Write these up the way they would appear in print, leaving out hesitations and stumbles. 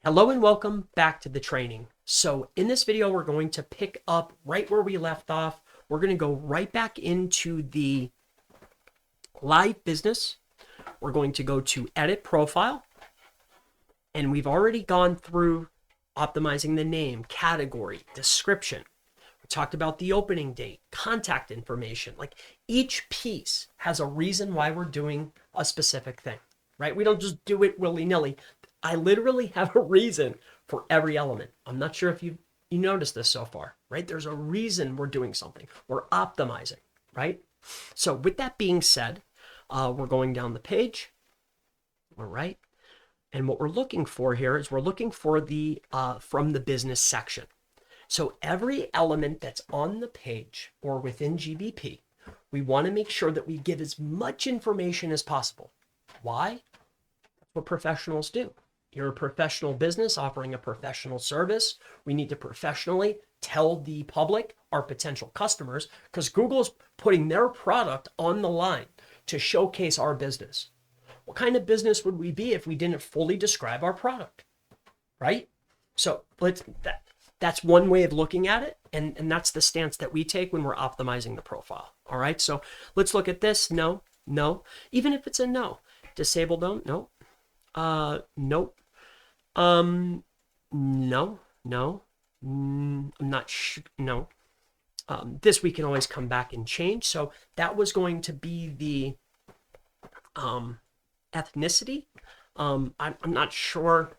Hello and welcome back to the training. So in this video, we're going to pick up right where we left off. We're going to go right back into the live business. We're going to go to edit profile. And we've already gone through optimizing the name, category, description. We talked about the opening date, contact information. Like each piece has a reason why we're doing a specific thing, right? We don't just do it willy-nilly. I literally have a reason for every element. I'm not sure if you noticed this so far, right? There's a reason we're doing something. We're optimizing, right? So with that being said, we're going down the page. All right. And what we're looking for here is we're looking for the from the business section. So every element that's on the page or within GBP, we want to make sure that we give as much information as possible. Why? That's what professionals do. You're a professional business offering a professional service. We need to professionally tell the public, our potential customers, because Google's putting their product on the line to showcase our business. What kind of business would we be if we didn't fully describe our product, right? So that's one way of looking at it, and that's the stance that we take when we're optimizing the profile. All right, so let's look at this. No, even if it's a no. Disable don't, no. Nope. No. I'm not sure. No. This we can always come back and change. So that was going to be the ethnicity. I'm not sure,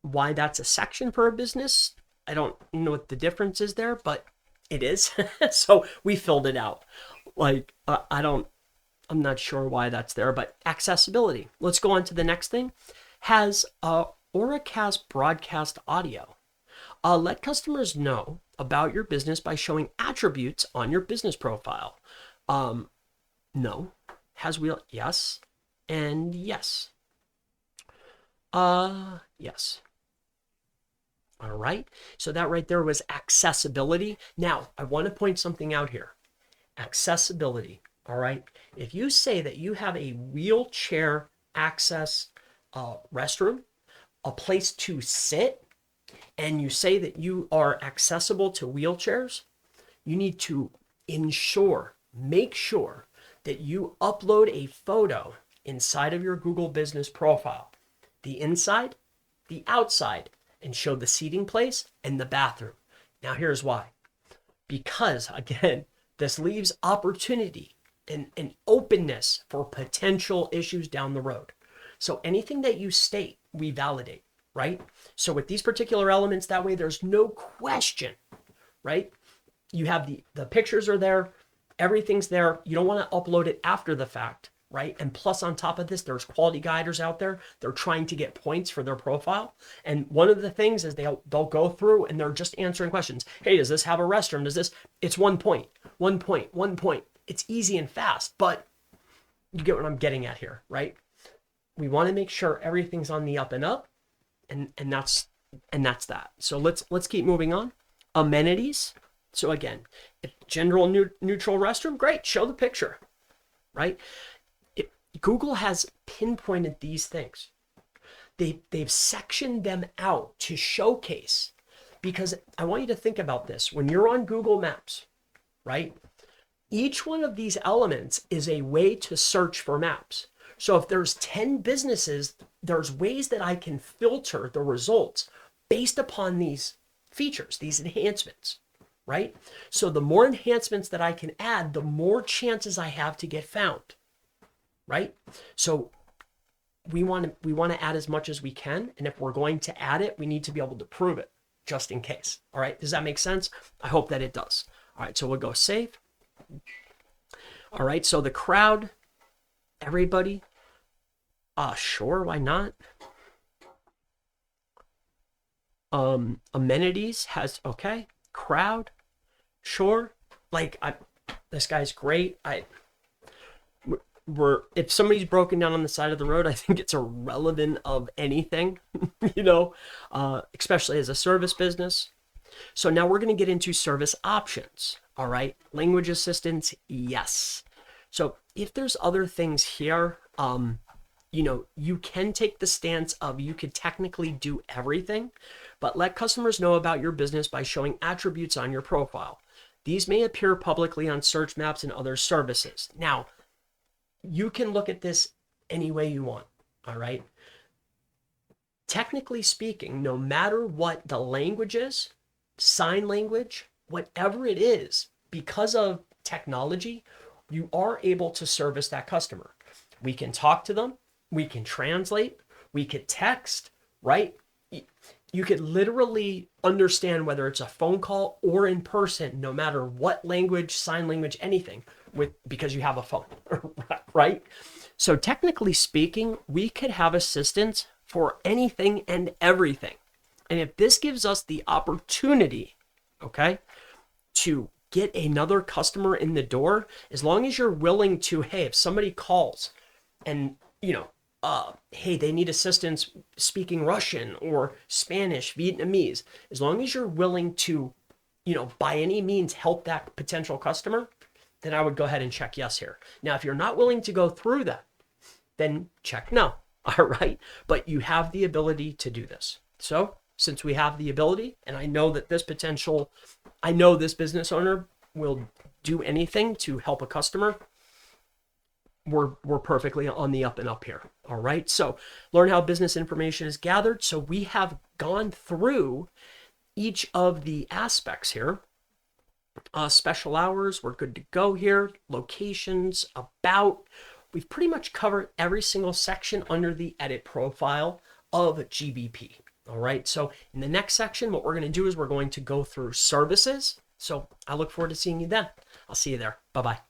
why that's a section for a business. I don't know what the difference is there, but it is. So we filled it out. I'm not sure why that's there, but accessibility. Let's go on to the next thing. Has Auracast broadcast audio. Let customers know about your business by showing attributes on your business profile. No. Has wheel? Yes. And yes. Yes. All right. So that right there was accessibility. Now, I want to point something out here. Accessibility. All right. If you say that you have a wheelchair access restroom, a place to sit, and you say that you are accessible to wheelchairs, you need to make sure that you upload a photo inside of your Google business profile, the inside, the outside, and show the seating place and the bathroom. Now, here's why. Because, again, this leaves opportunity and openness for potential issues down the road. So anything that you state, we validate, right? So with these particular elements, that way there's no question, right? You have the pictures are there, everything's there. You don't want to upload it after the fact, right? And plus on top of this, there's quality guiders out there. They're trying to get points for their profile. And one of the things is they'll go through and they're just answering questions. Hey, does this have a restroom? It's 1 point, 1 point, 1 point. It's easy and fast, but you get what I'm getting at here, right? We want to make sure everything's on the up and up, and that's that. So let's keep moving on. Amenities. So again, if general neutral restroom, great, show the picture, right? Google has pinpointed these things. They've sectioned them out to showcase, because I want you to think about this. When you're on Google Maps, right? Each one of these elements is a way to search for maps. So if there's 10 businesses, there's ways that I can filter the results based upon these features, these enhancements, right? So the more enhancements that I can add, the more chances I have to get found, right? So we want to add as much as we can. And if we're going to add it, we need to be able to prove it just in case. All right. Does that make sense? I hope that it does. All right. So we'll go save. All right, so the crowd, everybody, sure, why not? Amenities has, okay, crowd, sure. This guy's great. If somebody's broken down on the side of the road, I think it's irrelevant of anything, especially as a service business. So now we're going to get into service options. All right. Language assistance. Yes. So if there's other things here, you can take the stance of you could technically do everything, but let customers know about your business by showing attributes on your profile. These may appear publicly on search maps and other services. Now, you can look at this any way you want, all right? Technically speaking, no matter what the language is, sign language, whatever it is, because of technology, you are able to service that customer. We can talk to them, we can translate, we could text, right? You could literally understand whether it's a phone call or in person, no matter what language, sign language, anything, because you have a phone, right? So technically speaking, we could have assistance for anything and everything. And if this gives us the opportunity, okay, to get another customer in the door, as long as you're willing to, hey, if somebody calls and, hey, they need assistance speaking Russian or Spanish, Vietnamese, as long as you're willing to, by any means help that potential customer, then I would go ahead and check yes here. Now, if you're not willing to go through that, then check no. All right. But you have the ability to do this. So since we have the ability, and I know that this business owner will do anything to help a customer, we're perfectly on the up and up here. All right. So learn how business information is gathered. So we have gone through each of the aspects here. Special hours, we're good to go here. Locations, about. We've pretty much covered every single section under the edit profile of GBP. All right. So in the next section, what we're going to do is we're going to go through services. So I look forward to seeing you then. I'll see you there. Bye-bye.